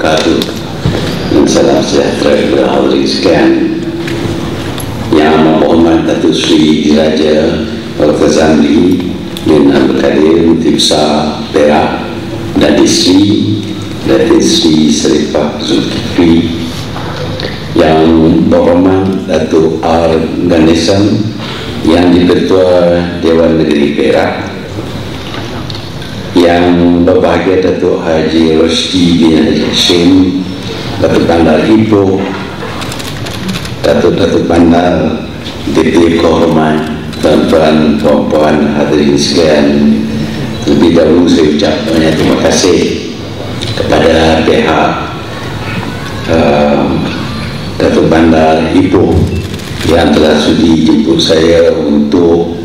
wabarakatuh. Dan salam sejahtera kepada hadirin sekalian. Yang amat hormat Datuk Seri Diraja Dr. Zamri bin Abdul Kadir Menteri Besar Perak dan isteri Datuk Seri Sarifah Zulkifli, yang berhormat Datuk R. Ganesan yang di-Ketua Dewan Negeri Perak, yang berbahagia Datuk Haji Roshdi bin Haji Hashim, Datuk Bandar Ipoh, Datuk Bandar, Deputi Kehormat, tuan-tuan, puan-puan, hadirin sekalian. Lebih dahulu saya ucap banyak terima kasih kepada pihak Datuk Bandar Ipoh yang telah sudi jemput saya untuk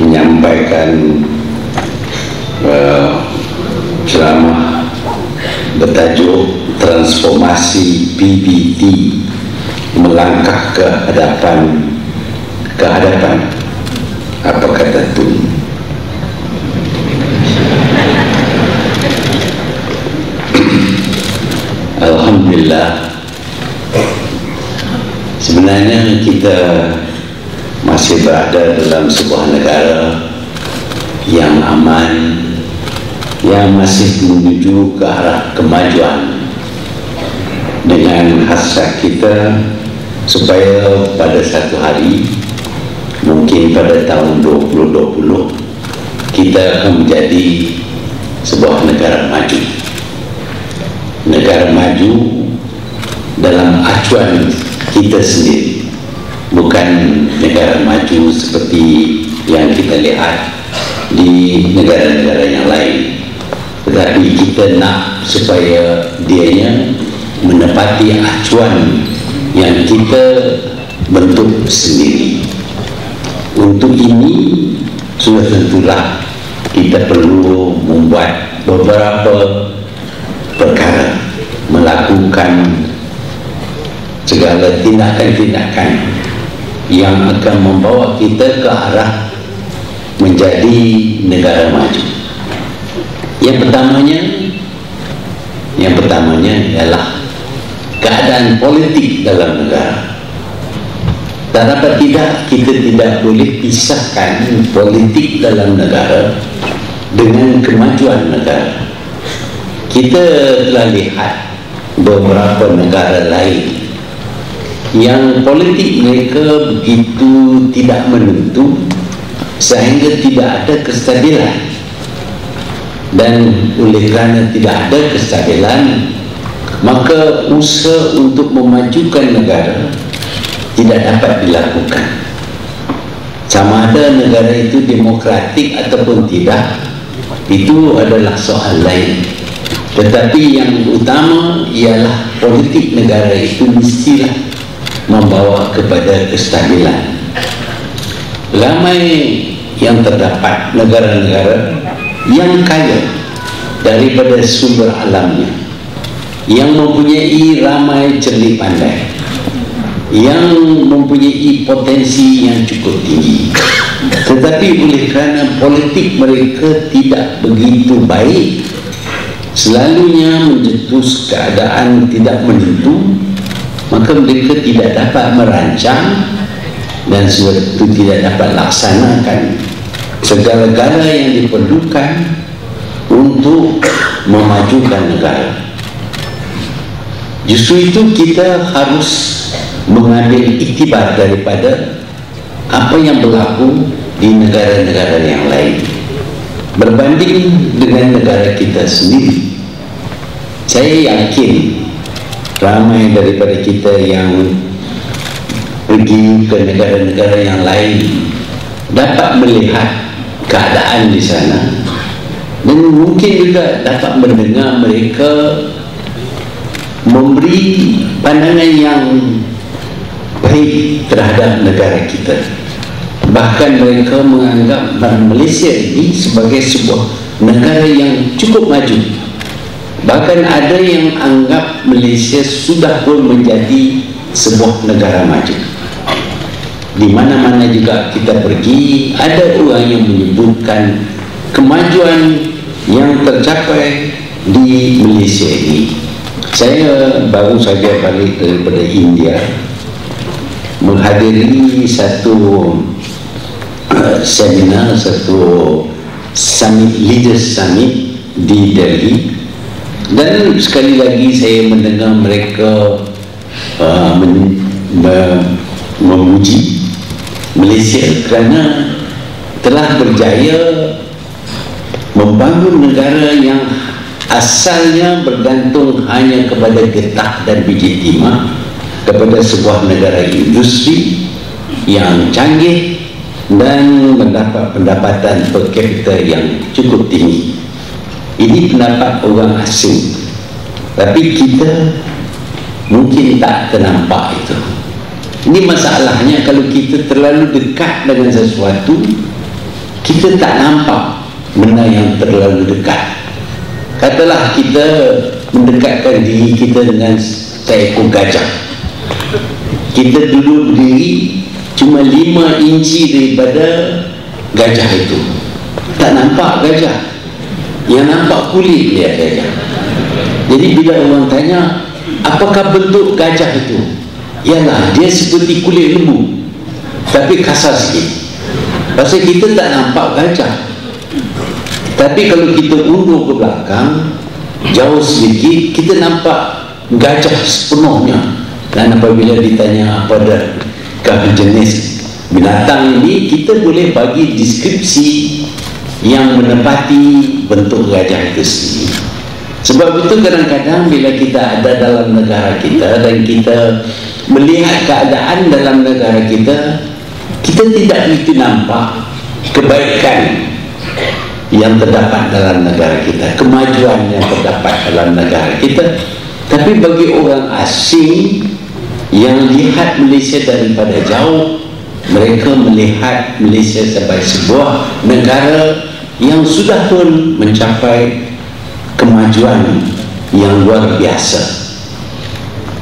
menyampaikan ceramah bertajuk transformasi PBT melangkah ke hadapan. Apa kata Tun? Alhamdulillah, sebenarnya kita masih berada dalam sebuah negara yang aman, yang masih menuju ke arah kemajuan, dengan hasrat kita supaya pada satu hari, mungkin pada tahun 2020, kita akan menjadi sebuah negara maju. Negara maju dalam acuan kita sendiri, bukan negara maju seperti yang kita lihat di negara-negara yang lain, tetapi kita nak supaya dianya menepati acuan yang kita bentuk sendiri. Untuk ini sudah tentulah kita perlu membuat beberapa perkara, melakukan segala tindakan-tindakan yang akan membawa kita ke arah menjadi negara maju. Yang pertamanya ialah keadaan politik dalam negara. Dan apa tidak, kita tidak boleh pisahkan politik dalam negara dengan kemajuan negara. Kita telah lihat beberapa negara lain yang politik mereka begitu tidak menentu sehingga tidak ada kestabilan, dan oleh kerana tidak ada kestabilan, maka usaha untuk memajukan negara tidak dapat dilakukan. Sama ada negara itu demokratik ataupun tidak, itu adalah soal lain. Tetapi yang utama ialah politik negara itu mestilah membawa kepada kestabilan. Ramai yang terdapat negara-negara yang kaya daripada sumber alamnya, yang mempunyai ramai cerdik pandai, yang mempunyai potensi yang cukup tinggi, tetapi oleh kerana politik mereka tidak begitu baik, selalunya mencetus keadaan tidak menentu, maka mereka tidak dapat merancang dan sesuatu tidak dapat laksanakan segala-gala yang diperlukan untuk memajukan negara. Justru itu kita harus mengambil iktibar daripada apa yang berlaku di negara-negara yang lain berbanding dengan negara kita sendiri. Saya yakin ramai daripada kita yang pergi ke negara-negara yang lain dapat melihat keadaan di sana, dan mungkin juga dapat mendengar mereka memberi pandangan yang baik terhadap negara kita. Bahkan mereka menganggap Malaysia ini sebagai sebuah negara yang cukup maju. Bahkan ada yang anggap Malaysia sudah pun menjadi sebuah negara maju. Di mana-mana juga kita pergi, ada orang yang menyebutkan kemajuan yang tercapai di Malaysia ini. Saya baru saja balik daripada India menghadiri satu seminar, satu summit, Leaders Summit di Delhi, dan sekali lagi saya mendengar mereka memuji Malaysia kerana telah berjaya membangun negara yang asalnya bergantung hanya kepada getah dan biji timah, kepada sebuah negara industri yang canggih dan mendapat pendapatan per kapita yang cukup tinggi. Ini pendapat orang asing, tapi kita mungkin tak ternampak itu. Ini masalahnya, kalau kita terlalu dekat dengan sesuatu, kita tak nampak benda yang terlalu dekat. Katalah kita mendekatkan diri kita dengan seekor gajah. Kita duduk berdiri cuma 5 inci daripada gajah itu. Tak nampak gajah, yang nampak kulit dia gajah. Jadi bila orang tanya apakah bentuk gajah itu, ialah dia seperti kulit lembu tapi kasar sikit. Pasal kita tak nampak gajah. Tapi kalau kita undur ke belakang jauh sedikit, kita nampak gajah sepenuhnya. Dan apabila ditanya apakah jenis binatang ini, kita boleh bagi deskripsi yang menepati bentuk gajah itu sendiri. Sebab itu kadang-kadang bila kita ada dalam negara kita dan kita melihat keadaan dalam negara kita, kita tidak begitu nampak kebaikan yang terdapat dalam negara kita, kemajuan yang terdapat dalam negara kita. Tapi bagi orang asing yang lihat Malaysia daripada jauh, mereka melihat Malaysia sebagai sebuah negara yang sudah pun mencapai kemajuan yang luar biasa.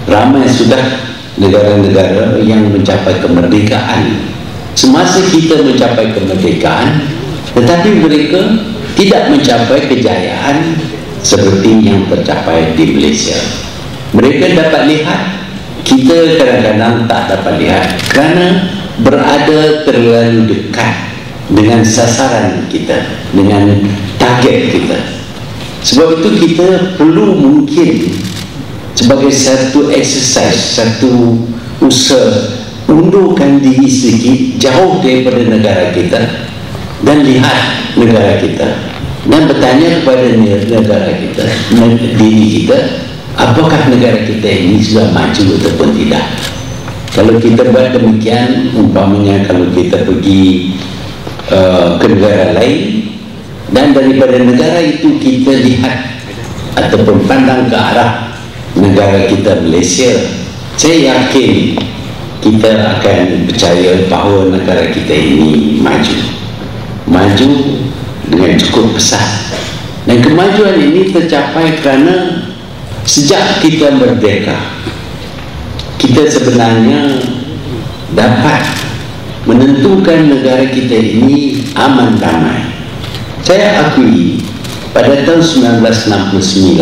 Ramai sudah negara-negara yang mencapai kemerdekaan semasa kita mencapai kemerdekaan, tetapi mereka tidak mencapai kejayaan seperti yang tercapai di Malaysia. Mereka dapat lihat, kita kadang-kadang tak dapat lihat kerana berada terlalu dekat dengan sasaran kita, dengan target kita. Sebab itu kita perlu mungkin sebagai satu exercise, satu usaha, undurkan diri sedikit jauh daripada negara kita dan lihat negara kita dan bertanya kepada negara kita, diri kita, apakah negara kita ini sudah maju ataupun tidak. Kalau kita buat demikian, umpamanya kalau kita pergi ke negara lain dan daripada negara itu kita lihat ataupun pandang ke arah negara kita Malaysia, saya yakin kita akan percaya bahawa negara kita ini maju dengan cukup besar. Dan kemajuan ini tercapai kerana sejak kita merdeka, kita sebenarnya dapat menentukan negara kita ini aman damai. Saya akui pada tahun 1969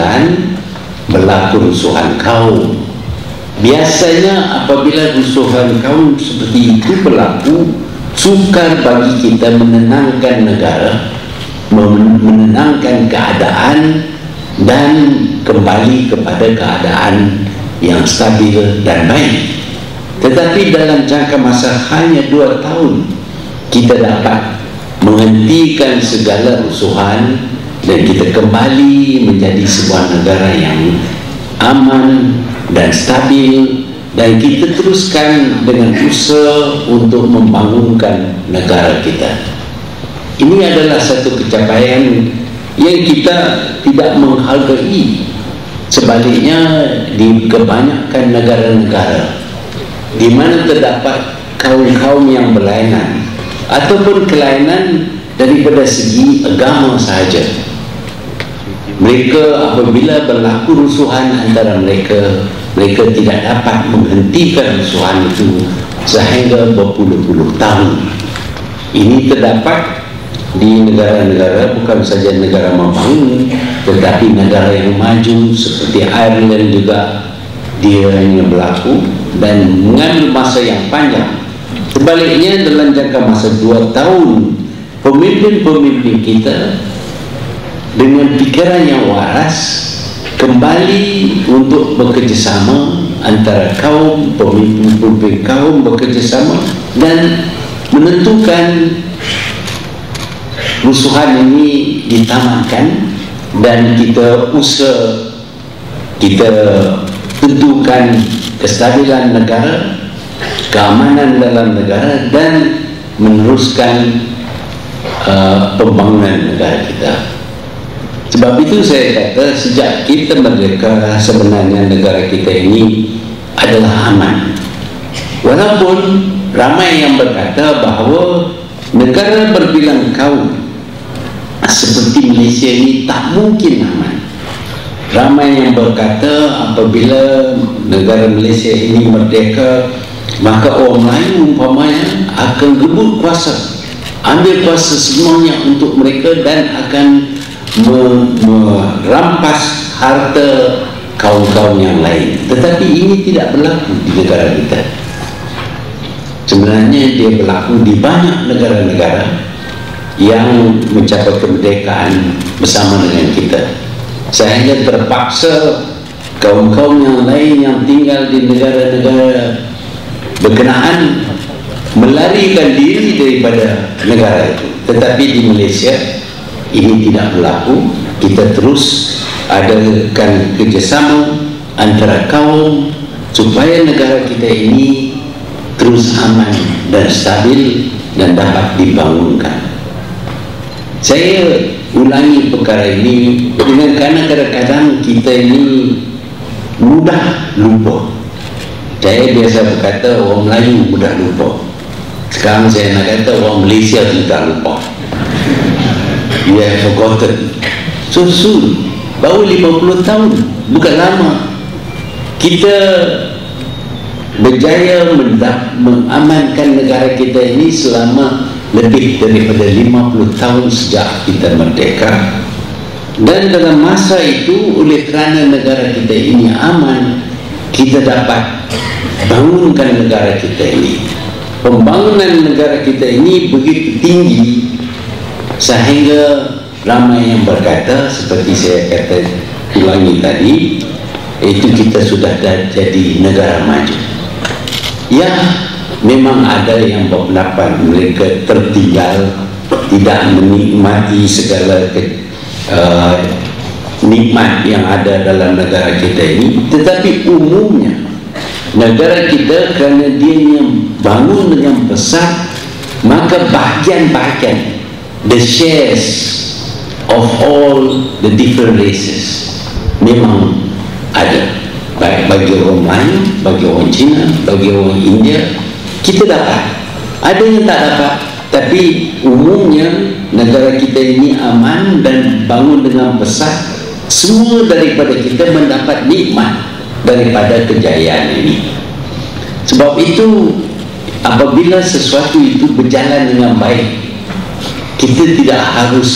berlaku rusuhan kaum. Biasanya apabila rusuhan kaum seperti itu berlaku, sukar bagi kita menenangkan negara, menenangkan keadaan dan kembali kepada keadaan yang stabil dan baik. Tetapi dalam jangka masa hanya 2 tahun, kita dapat menghentikan segala rusuhan dan kita kembali menjadi sebuah negara yang aman dan stabil, dan kita teruskan dengan usaha untuk membangunkan negara kita. Ini adalah satu pencapaian yang kita tidak menghargai. Sebaliknya, di kebanyakan negara-negara di mana terdapat kaum-kaum yang berlainan ataupun kelainan daripada segi agama sahaja, mereka apabila berlaku rusuhan antara mereka, mereka tidak dapat menghentikan rusuhan itu sehingga berpuluh-puluh tahun. Ini terdapat di negara-negara, bukan saja negara membangun, tetapi negara yang maju seperti Ireland juga dia yang berlaku dan mengambil masa yang panjang. Sebaliknya dalam jangka masa 2 tahun, pemimpin-pemimpin kita dengan pikiran yang waras kembali untuk bekerjasama antara kaum, pemimpin-pemimpin kaum bekerjasama dan menentukan rusuhan ini ditamatkan, dan kita tentukan kestabilan negara, keamanan dalam negara, dan meneruskan pembangunan negara kita. Sebab itu saya kata sejak kita merdeka sebenarnya negara kita ini adalah aman. Walaupun ramai yang berkata bahawa negara berbilang kaum seperti Malaysia ini tak mungkin aman. Ramai yang berkata apabila negara Malaysia ini merdeka, maka orang Melayu umpamanya akan rebut kuasa, ambil kuasa semuanya untuk mereka dan akan merampas harta kaum-kaum yang lain. Tetapi ini tidak berlaku di negara kita. Sebenarnya dia berlaku di banyak negara-negara yang mencapai kemerdekaan bersama dengan kita, sehingga terpaksa kaum-kaum yang lain yang tinggal di negara-negara berkenaan melarikan diri daripada negara itu. Tetapi di Malaysia ini tidak berlaku. Kita terus adakan kerjasama antara kaum supaya negara kita ini terus aman dan stabil dan dapat dibangunkan. Saya ulangi perkara ini dengan kerana kadang-kadang kita ini mudah lupa. Saya biasa berkata orang Melayu mudah lupa. Sekarang saya nak kata orang Malaysia mudah lupa. You have forgotten. So soon, baru 50 tahun, bukan lama. Kita berjaya mengamankan negara kita ini selama lebih daripada 50 tahun sejak kita merdeka. Dan dalam masa itu, oleh kerana negara kita ini aman, kita dapat bangunkan negara kita ini. Pembangunan negara kita ini begitu tinggi sehingga ramai yang berkata, seperti saya kata ulangi tadi, itu kita sudah jadi negara maju. Ya, memang ada yang berpendapat mereka tertinggal, tidak menikmati segala nikmat yang ada dalam negara kita ini. Tetapi umumnya negara kita, kerana dia yang bangun dengan besar, maka bahagian-bahagian, the shares of all the different races memang ada, baik bagi orang Melayu, bagi orang Cina, bagi orang India. Kita dapat, ada yang tak dapat, tapi umumnya negara kita ini aman dan bangun dengan besar. Semua daripada kita mendapat nikmat daripada kejayaan ini. Sebab itu apabila sesuatu itu berjalan dengan baik, kita tidak harus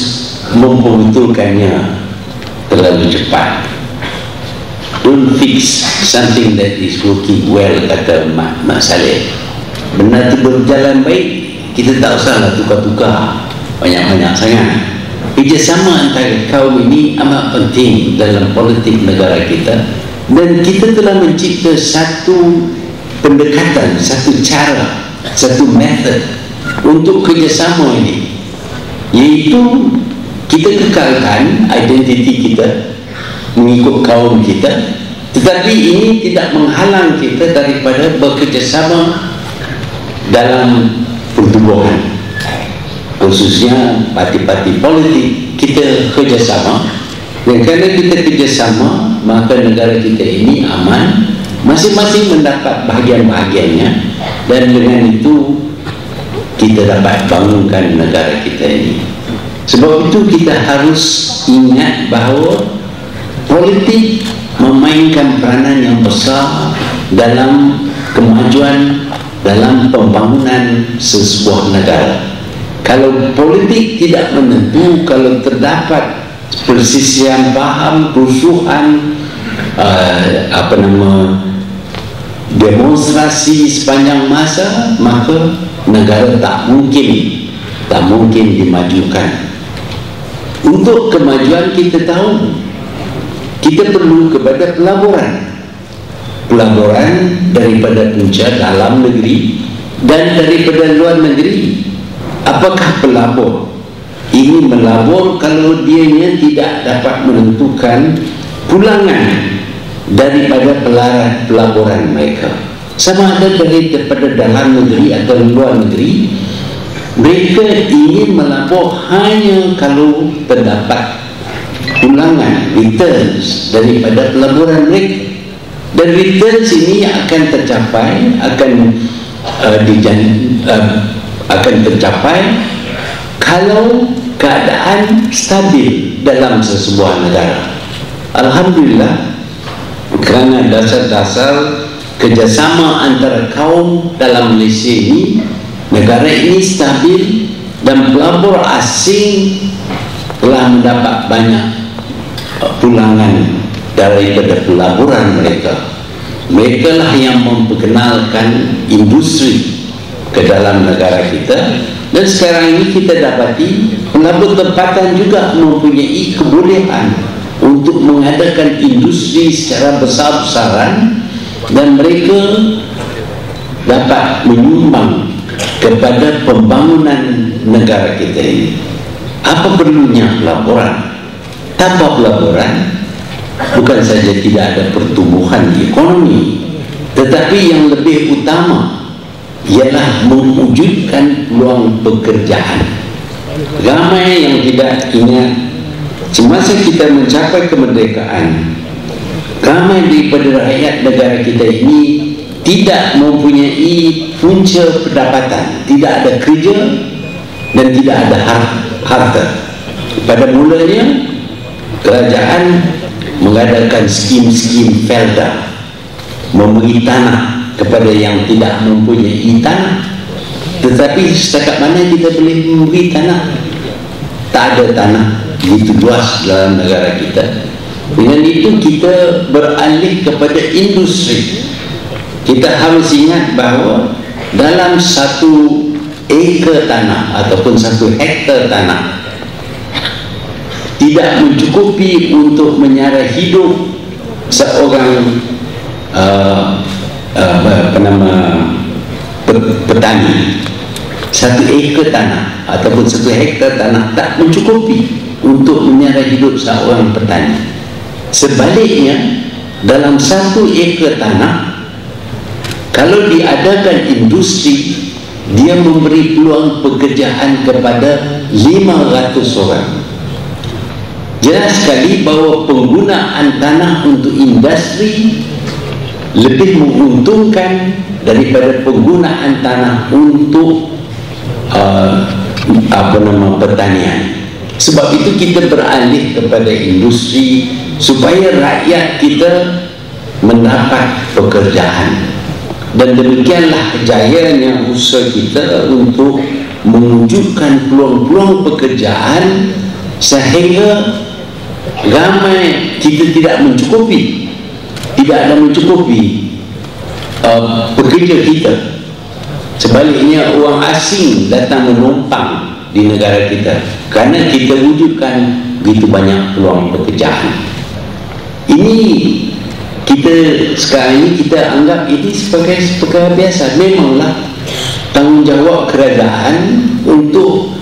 membetulkannya terlalu cepat. Don't fix something that is working well, kata Mak Saleh. Benda itu berjalan baik, kita tak usahlah tukar-tukar banyak-banyak sangat. Kerjasama antara kaum ini amat penting dalam politik negara kita, dan kita telah mencipta satu pendekatan, satu cara, satu method untuk kerjasama ini, iaitu kita kekalkan identiti kita mengikut kaum kita, tetapi ini tidak menghalang kita daripada bekerjasama dalam pertubuhan, khususnya parti-parti politik. Kita kerjasama, dan kerana kita kerjasama, maka negara kita ini aman, masing-masing mendapat bahagian-bahagiannya, dan dengan itu kita dapat bangunkan negara kita ini. Sebab itu kita harus ingat bahawa politik memainkan peranan yang besar dalam kemajuan, dalam pembangunan sesebuah negara. Kalau politik tidak menentu, kalau terdapat persisian paham, kerusuhan, demonstrasi sepanjang masa, maka negara tak mungkin dimajukan. Untuk kemajuan kita tahu, kita perlu kepada pelaburan daripada punca dalam negeri dan daripada luar negeri. Apakah pelabur ini melabur kalau dianya tidak dapat menentukan pulangan daripada pelaburan mereka, sama ada daripada dalam negeri atau luar negeri? Mereka ingin melabur hanya kalau terdapat pulangan, returns daripada pelaburan mereka, dan returns ini akan tercapai, akan tercapai kalau keadaan stabil dalam sesebuah negara. Alhamdulillah, kerana dasar-dasar kerjasama antara kaum dalam Malaysia ini, negara ini stabil dan pelabur asing telah mendapat banyak pulangan daripada pelaburan mereka. Mereka lah yang memperkenalkan industri ke dalam negara kita, dan sekarang ini kita dapati pelabur tempatan juga mempunyai kebolehan untuk mengadakan industri secara besar-besaran, dan mereka dapat menyumbang kepada pembangunan negara kita ini. Apa perlunya pelaburan? Tanpa pelaburan, bukan saja tidak ada pertumbuhan ekonomi, tetapi yang lebih utama ialah mewujudkan peluang pekerjaan. Ramai yang tidak ingat, semasa kita mencapai kemerdekaan, ramai daripada rakyat negara kita ini tidak mempunyai punca pendapatan, tidak ada kerja dan tidak ada harta. Pada mulanya kerajaan mengadakan skim-skim Felda, memberi tanah kepada yang tidak mempunyai tanah. Tetapi setakat mana kita boleh memberi tanah? Tak ada tanah begitu luas dalam negara kita. Dengan itu kita beralih kepada industri. Kita harus ingat bahawa dalam 1 ekar tanah ataupun 1 hektar tanah tidak mencukupi untuk menyara hidup seorang petani. 1 ekar tanah ataupun 1 hektar tanah tak mencukupi untuk menyara hidup seorang petani. Sebaliknya, dalam 1 ekar tanah, kalau diadakan industri, dia memberi peluang pekerjaan kepada 500 orang. Jelas sekali bahawa penggunaan tanah untuk industri lebih menguntungkan daripada penggunaan tanah untuk pertanian. Sebab itu kita beralih kepada industri supaya rakyat kita mendapat pekerjaan. Dan demikianlah kejayanya usaha kita untuk mewujudkan peluang-peluang pekerjaan sehingga ramai kita tidak mencukupi pekerja kita. Sebaliknya, orang asing datang menumpang di negara kita kerana kita wujudkan begitu banyak peluang pekerjaan. Ini kita sekarang ini kita anggap ini sebagai perkara biasa. Memanglah tanggungjawab kerajaan untuk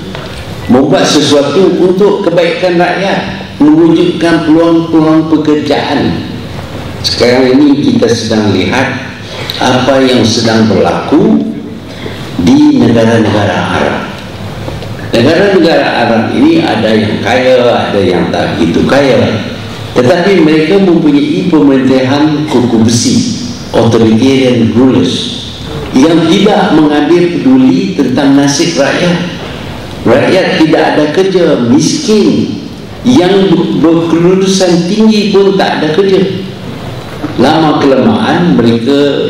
membuat sesuatu untuk kebaikan rakyat, mewujudkan peluang-peluang pekerjaan. Sekarang ini kita sedang lihat apa yang sedang berlaku di negara-negara Arab. Negara-negara Arab ini ada yang kaya, ada yang tak begitu kaya, tetapi mereka mempunyai pemerintahan kuku besi, authoritarian rulers, yang tidak mengambil peduli tentang nasib rakyat. Rakyat tidak ada kerja, miskin, yang berkelulusan tinggi pun tak ada kerja. Lama kelamaan mereka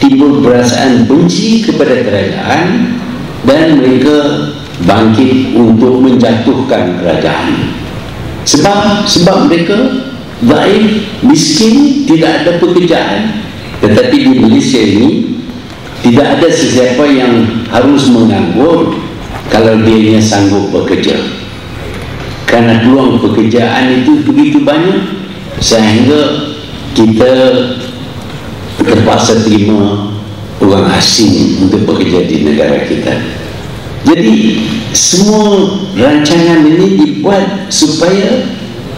timbul perasaan benci kepada kerajaan dan mereka bangkit untuk menjatuhkan kerajaan. Sebab mereka dhaif, miskin, tidak ada pekerjaan. Tetapi di Malaysia ini tidak ada sesiapa yang harus menganggur kalau dia sanggup bekerja, karena peluang pekerjaan itu begitu banyak sehingga kita terpaksa terima orang asing untuk bekerja di negara kita. Jadi semua rancangan ini dibuat supaya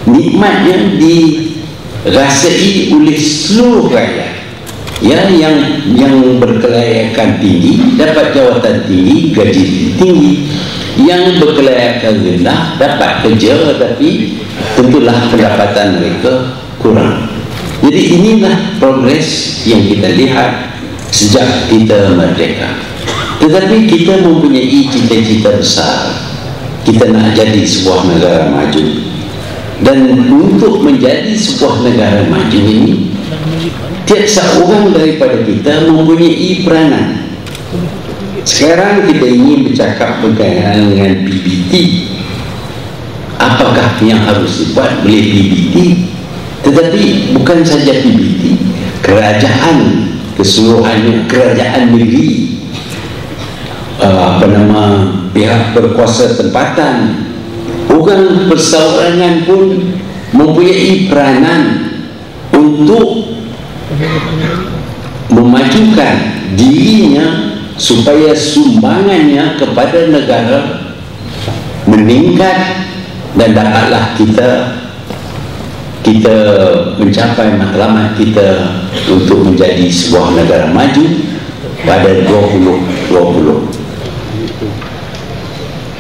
nikmatnya dirasai oleh seluruh rakyat, ya, yang berkelayakan tinggi dapat jawatan tinggi, gaji tinggi, yang berkelayakan rendah dapat kerja tapi tentulah pendapatan mereka kurang. Jadi inilah progres yang kita lihat sejak kita merdeka. Tetapi kita mempunyai cita-cita besar. Kita nak jadi sebuah negara maju, dan untuk menjadi sebuah negara maju ini tiap seorang daripada kita mempunyai peranan. Sekarang kita ingin bercakap berkaitan dengan PBT. Apakah yang harus dibuat oleh PBT? Tetapi bukan saja PBT, kerajaan keseluruhannya, kerajaan negeri, pihak berkuasa tempatan, orang perseorangan pun mempunyai peranan untuk memajukan dirinya supaya sumbangannya kepada negara meningkat, dan dapatlah kita mencapai matlamat kita untuk menjadi sebuah negara maju pada 2020.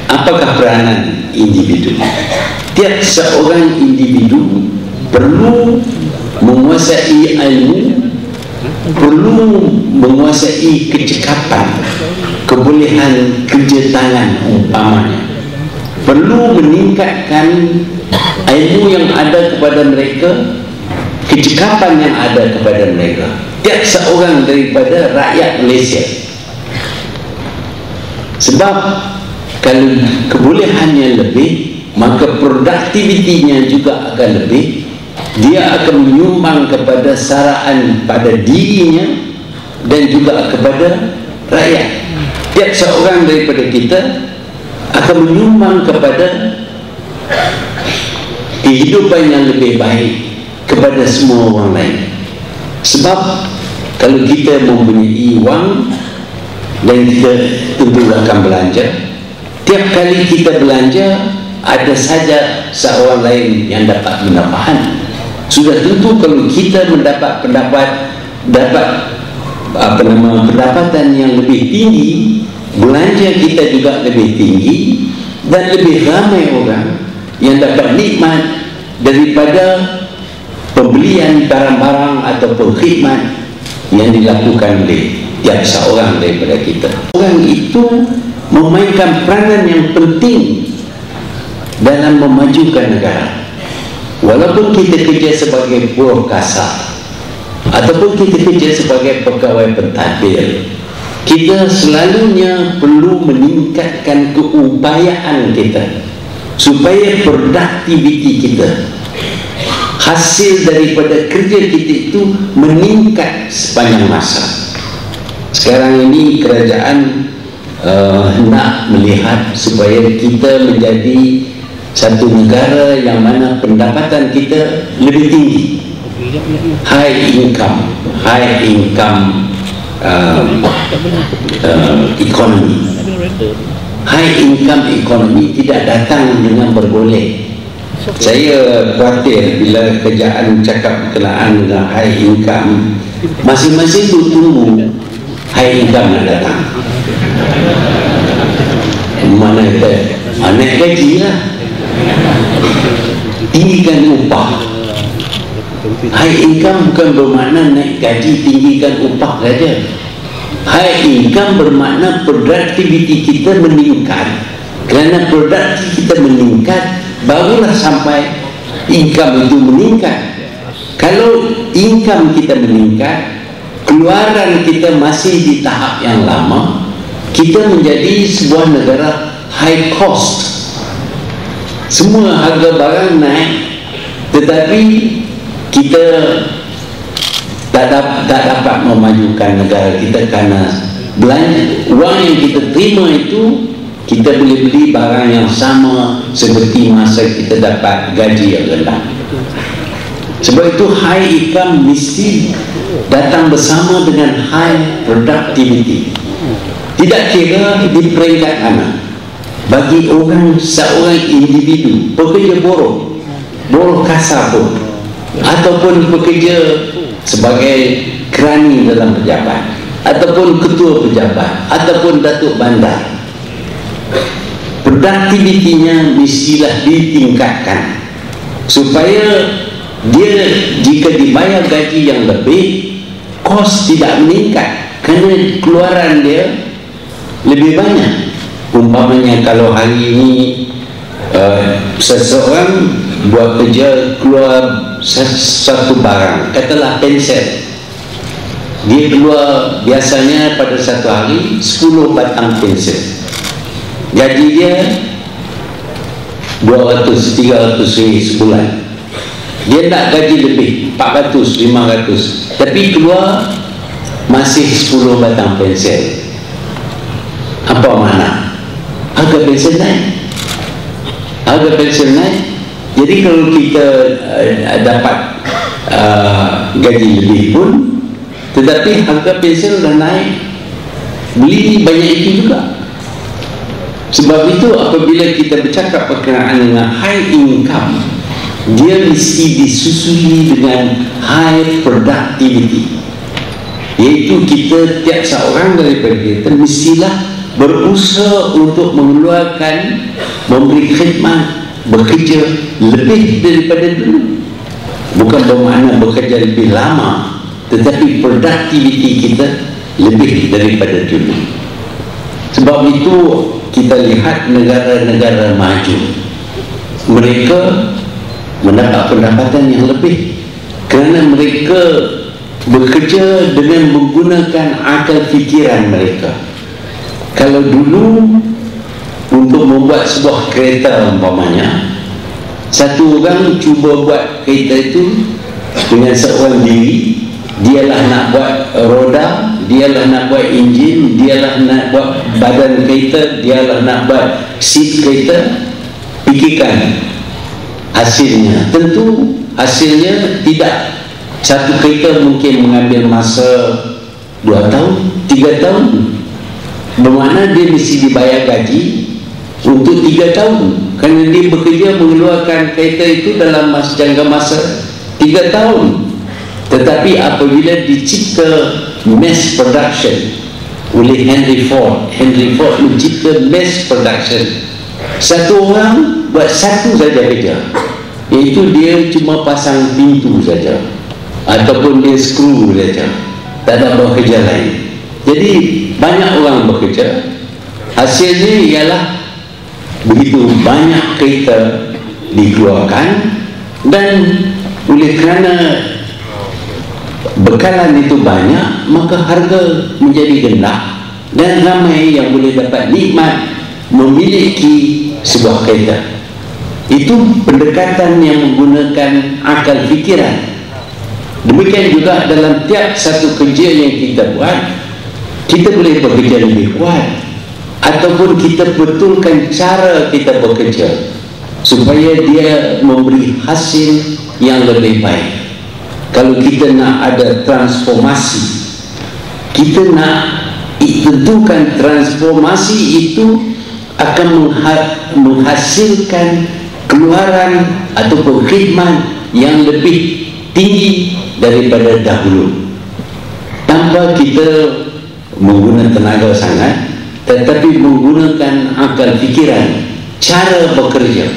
Apakah peranan individu? Tiap seorang individu perlu menguasai ilmu, perlu menguasai kecekapan, kebolehan kerja tangan umpamanya, perlu meningkatkan ilmu yang ada kepada mereka, kecekapan yang ada kepada mereka. Tiap seorang daripada rakyat Malaysia. Sebab kalau kebolehannya lebih, maka produktivitinya juga akan lebih. Dia akan menyumbang kepada saraan pada dirinya dan juga kepada rakyat. Tiap seorang daripada kita akan menyumbang kepada kehidupan yang lebih baik kepada semua orang lain. Sebab kalau kita mempunyai wang dan kita tentu akan belanja, tiap kali kita belanja ada saja seorang lain yang dapat manfaat. Sudah tentu kalau kita mendapat pendapatan yang lebih tinggi, belanja kita juga lebih tinggi, dan lebih ramai orang yang dapat nikmat daripada pembelian barang-barang atau khidmat yang dilakukan oleh tiap seorang daripada kita. Orang itu memainkan peranan yang penting dalam memajukan negara. Walaupun kita kerja sebagai buruh kasar ataupun kita kerja sebagai pegawai pentadbir, kita selalunya perlu meningkatkan keupayaan kita supaya produktiviti kita, hasil daripada kerja kita itu meningkat sepanjang masa. Sekarang ini kerajaan nak melihat supaya kita menjadi satu negara yang mana pendapatan kita lebih tinggi, high income economy. High income economy tidak datang dengan bergolek. Saya khawatir bila kerajaan cakap berkenaan dengan high income, masing-masing itu tunggu high income nak datang. Mana kita naik gaji lah, tinggikan upah. High income bukan bermakna naik gaji, tinggikan upah saja. High income bermakna produktiviti kita meningkat. Kerana produktiviti kita meningkat, barulah sampai income itu meningkat. Kalau income kita meningkat, keluaran kita masih di tahap yang lama, kita menjadi sebuah negara high cost. Semua harga barang naik, tetapi kita tak dapat memajukan negara kita kerana belanja wang yang kita terima itu kita boleh beli barang yang sama seperti masa kita dapat gaji yang rendah. Sebab itu high income mesti datang bersama dengan high productivity. Tidak kira di peringkat mana, bagi orang seorang individu, pekerja buruh kasar pun, ataupun pekerja sebagai kerani dalam pejabat, ataupun ketua pejabat, ataupun datuk bandar, produktivitinya mestilah ditingkatkan supaya dia jika dibayar gaji yang lebih, kos tidak meningkat kerana keluaran dia lebih banyak. Umpamanya kalau hari ini seseorang buat kerja keluar satu barang, katalah pensel, dia keluar biasanya pada satu hari 10 batang pensel, gaji dia 200-300 sebulan. Dia nak gaji lebih 400-500, tapi keluar masih 10 batang pensel. Apa makna? Harga pensel naik. Harga pensel naik. Jadi kalau kita dapat gaji lebih pun, tetapi harga pensel dah naik, beli banyak itu juga. Sebab itu apabila kita bercakap berkenaan dengan high income, dia mesti disusuli dengan high productivity, iaitu kita tiap seorang daripada kita mestilah berusaha untuk mengeluarkan, memberi khidmat, bekerja lebih daripada dulu. Bukan bermakna bekerja lebih lama, tetapi productivity kita lebih daripada dulu. Sebab itu kita lihat negara-negara maju, mereka mendapat pendapatan yang lebih kerana mereka bekerja dengan menggunakan akal fikiran mereka. Kalau dulu untuk membuat sebuah kereta umpamanya, satu orang cuba buat kereta itu dengan seorang diri, dialah nak buat roda, dialah nak buat enjin, dialah nak buat badan kereta, dialah nak buat seat kereta. Fikirkan hasilnya. Tentu hasilnya tidak, satu kereta mungkin mengambil masa 2 tahun, 3 tahun. Bermakna dia mesti dibayar gaji untuk 3 tahun kerana dia bekerja mengeluarkan kereta itu dalam jangka masa 3 tahun. Tetapi apabila dicipta mass production oleh Henry Ford mencipta mass production, satu orang buat satu saja kerja, iaitu dia cuma pasang pintu saja ataupun dia skru saja, tak ada buat kerja lain. Jadi banyak orang bekerja, hasilnya ialah begitu banyak kereta dikeluarkan, dan oleh kerana bekalan itu banyak, maka harga menjadi rendah dan ramai yang boleh dapat nikmat memiliki sebuah kereta. Itu pendekatan yang menggunakan akal fikiran. Demikian juga dalam tiap satu kerja yang kita buat, kita boleh bekerja lebih kuat, ataupun kita betulkan cara kita bekerja supaya dia memberi hasil yang lebih baik. Kalau kita nak ada transformasi, kita nak tentukan transformasi itu akan menghasilkan keluaran ataupun khidmat yang lebih tinggi daripada dahulu, tanpa kita menggunakan tenaga sangat, tetapi menggunakan akal fikiran, cara bekerja.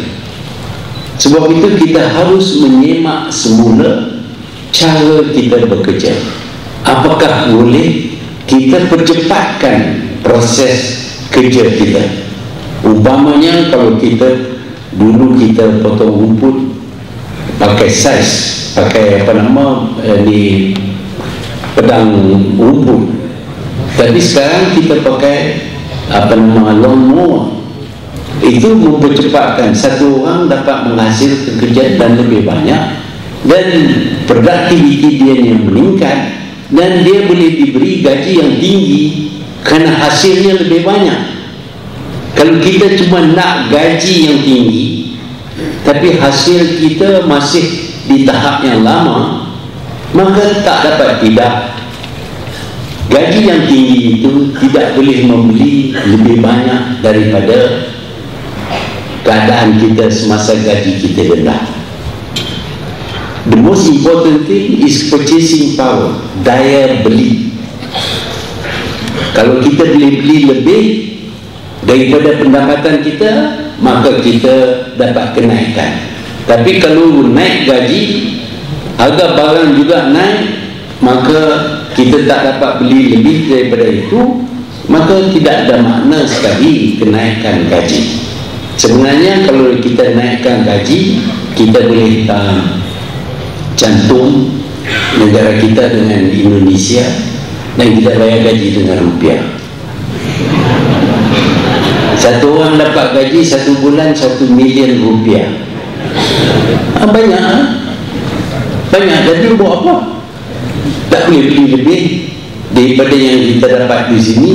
Sebab itu kita harus menyemak semula cara kita bekerja. Apakah boleh kita percepatkan proses kerja kita? Umpamanya kalau kita dulu kita potong rumput pakai saiz, pakai di pedang rumput, tapi sekarang kita pakai lawnmower. Itu mempercepatkan satu orang dapat menghasilkan kerja dan lebih banyak, dan produktiviti dia yang meningkat, dan dia boleh diberi gaji yang tinggi kerana hasilnya lebih banyak. Kalau kita cuma nak gaji yang tinggi tapi hasil kita masih di tahap yang lama, maka tak dapat tidak. Gaji yang tinggi itu tidak boleh membeli lebih banyak daripada keadaan kita semasa gaji kita rendah. The most important thing is purchasing power, daya beli. Kalau kita boleh beli lebih daripada pendapatan kita, maka kita dapat kenaikan. Tapi kalau naik gaji, harga barang juga naik, maka kita tak dapat beli lebih daripada itu, maka tidak ada makna sekali kenaikan gaji. Sebenarnya kalau kita naikkan gaji, kita boleh cantum negara kita dengan Indonesia, dan kita bayar gaji dengan rupiah. Satu orang dapat gaji satu bulan 1 million rupiah. Banyak. Jadi buat apa? Tak boleh beli lebih daripada yang kita dapat di sini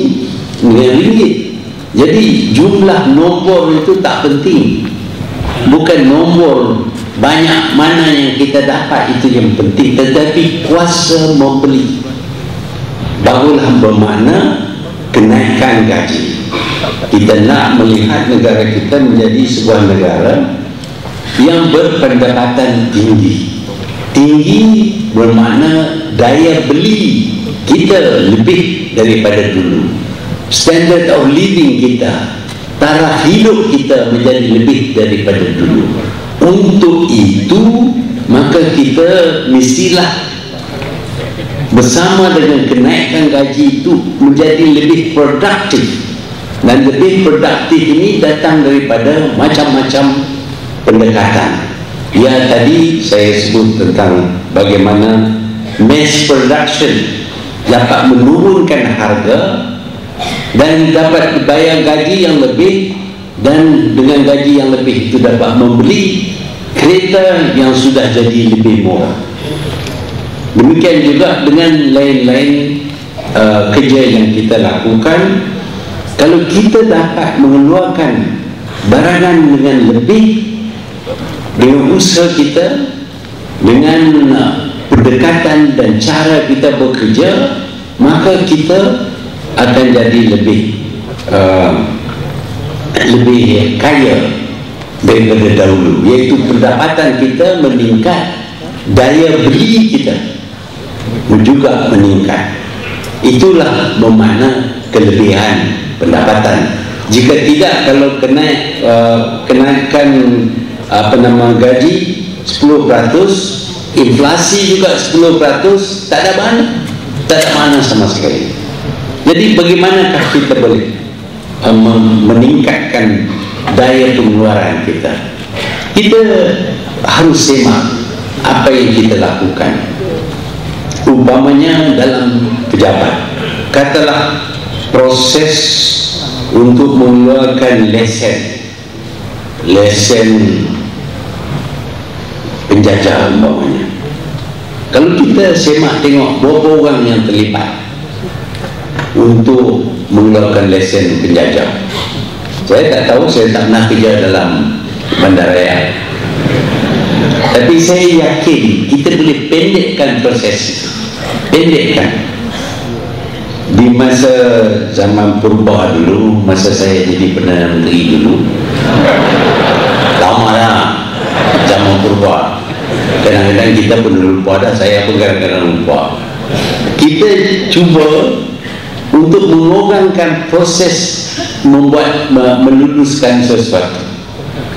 dengan ringgit. Jadi jumlah nombor itu tak penting. Bukan nombor banyak mana yang kita dapat itu yang penting, tetapi kuasa membeli barulah bermakna kenaikan gaji. Kita nak melihat negara kita menjadi sebuah negara yang berpendapatan tinggi. Tinggi bermakna daya beli kita lebih daripada dulu. Standard of living kita, taraf hidup kita menjadi lebih daripada dulu. Untuk itu, maka kita mestilah bersama dengan kenaikan gaji itu menjadi lebih produktif. Dan lebih produktif ini datang daripada macam-macam pendekatan. Ya, tadi saya sebut tentang bagaimana mass production dapat menurunkan harga dan dapat dibayar gaji yang lebih, dan dengan gaji yang lebih itu dapat membeli kereta yang sudah jadi lebih murah. Demikian juga dengan lain-lain kerja yang kita lakukan. Kalau kita dapat mengeluarkan barangan dengan lebih dengan usaha kita, dengan pendekatan dan cara kita bekerja, maka kita akan jadi lebih kaya daripada dahulu, iaitu pendapatan kita meningkat, daya beli kita juga meningkat. Itulah bermakna kelebihan pendapatan. Jika tidak, kalau kenaikan gaji 10%, inflasi juga 10%, tak ada mana sama sekali. Jadi bagaimanakah kita boleh meningkatkan daya pengeluaran kita? Kita harus semak apa yang kita lakukan. Umpamanya dalam pejabat, katalah proses untuk mengeluarkan lesen penjajah umpamanya. Kalau kita semak tengok berapa orang yang terlibat untuk mengeluarkan lesen penjajah. Saya tak tahu, saya tak pernah kerja dalam bandaraya, tapi saya yakin kita boleh pendekkan proses itu. Pendekkan. Di masa zaman purba dulu, masa saya jadi Perdana Menteri dulu, lama dah zaman purba, kadang-kadang kita pun lupa dah, saya pun kadang-kadang lupa. Kita cuba untuk mengorangkan proses meluluskan sesuatu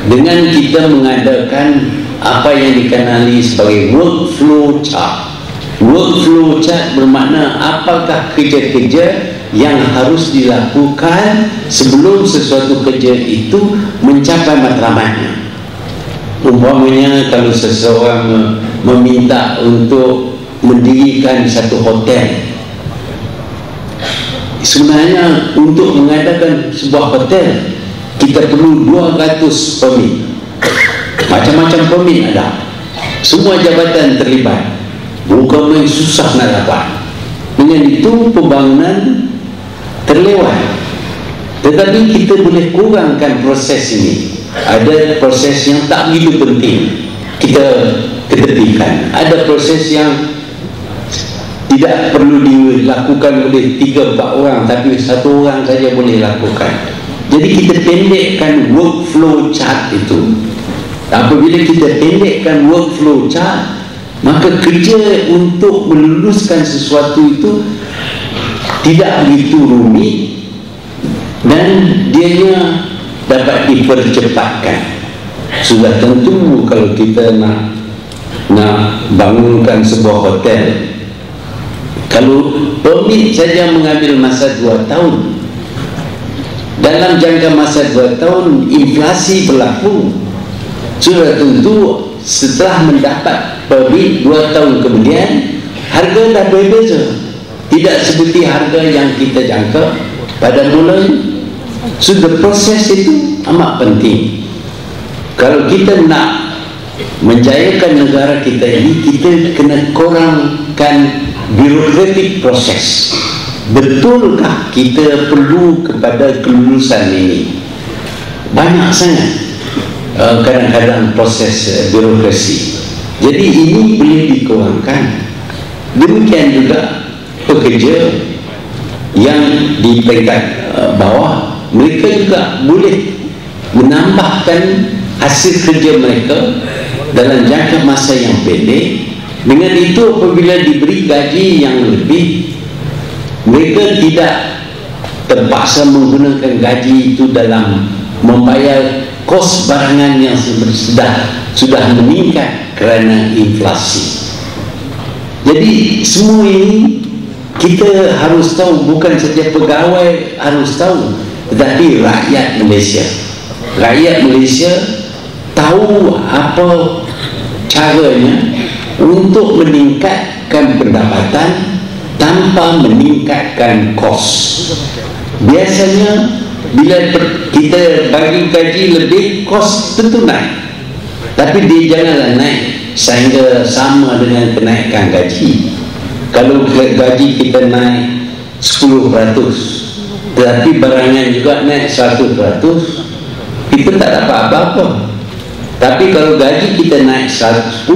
dengan kita mengadakan apa yang dikenali sebagai workflow chart. Workflow chart bermakna apakah kerja-kerja yang harus dilakukan sebelum sesuatu kerja itu mencapai matlamatnya. Umpamanya kalau seseorang meminta untuk mendirikan satu hotel, sebenarnya untuk mengadakan sebuah hotel kita perlu 200 permit, macam-macam permit ada, semua jabatan terlibat, bukan main susah nak dapat. Dengan itu pembangunan terlewat. Tetapi kita boleh kurangkan proses ini. Ada proses yang tak begitu penting, kita ketepikan. Ada proses yang tidak perlu dilakukan oleh 3-4 orang, tapi 1 orang saja boleh lakukan. Jadi kita pendekkan workflow chart itu. Apabila kita pendekkan workflow chart, maka kerja untuk meluluskan sesuatu itu tidak begitu rumit dan dianya dapat dipercepatkan. Sudah tentu kalau kita nak bangunkan sebuah hotel, kalau permit saja mengambil masa 2 tahun, dalam jangka masa 2 tahun inflasi berlaku, sudah tentu setelah mendapat permit 2 tahun kemudian harga dah berbeza, tidak seperti harga yang kita jangka pada mulanya. Sudah proses itu amat penting. Kalau kita nak menjayakan negara kita ini, kita kena kurangkan birokratik proses. Betulkah kita perlu kepada kelulusan ini? Banyak sangat kadang-kadang proses birokrasi. Jadi ini boleh dikurangkan. Demikian juga pekerja yang di peringkat bawah, mereka juga boleh menambahkan hasil kerja mereka dalam jangka masa yang pendek. Dengan itu apabila diberi gaji yang lebih, mereka tidak terpaksa menggunakan gaji itu dalam membayar kos barangan yang sudah meningkat kerana inflasi. Jadi semua ini kita harus tahu, bukan saja pegawai harus tahu, tetapi rakyat Malaysia. Rakyat Malaysia tahu apa caranya untuk meningkatkan pendapatan tanpa meningkatkan kos. Biasanya bila kita bagi gaji lebih, kos tentu naik, tapi dia janganlah naik sehingga sama dengan kenaikan gaji. Kalau gaji kita naik 10%, tetapi barangan juga naik 100%, kita tak dapat apa-apa. Tapi kalau gaji kita naik 10%,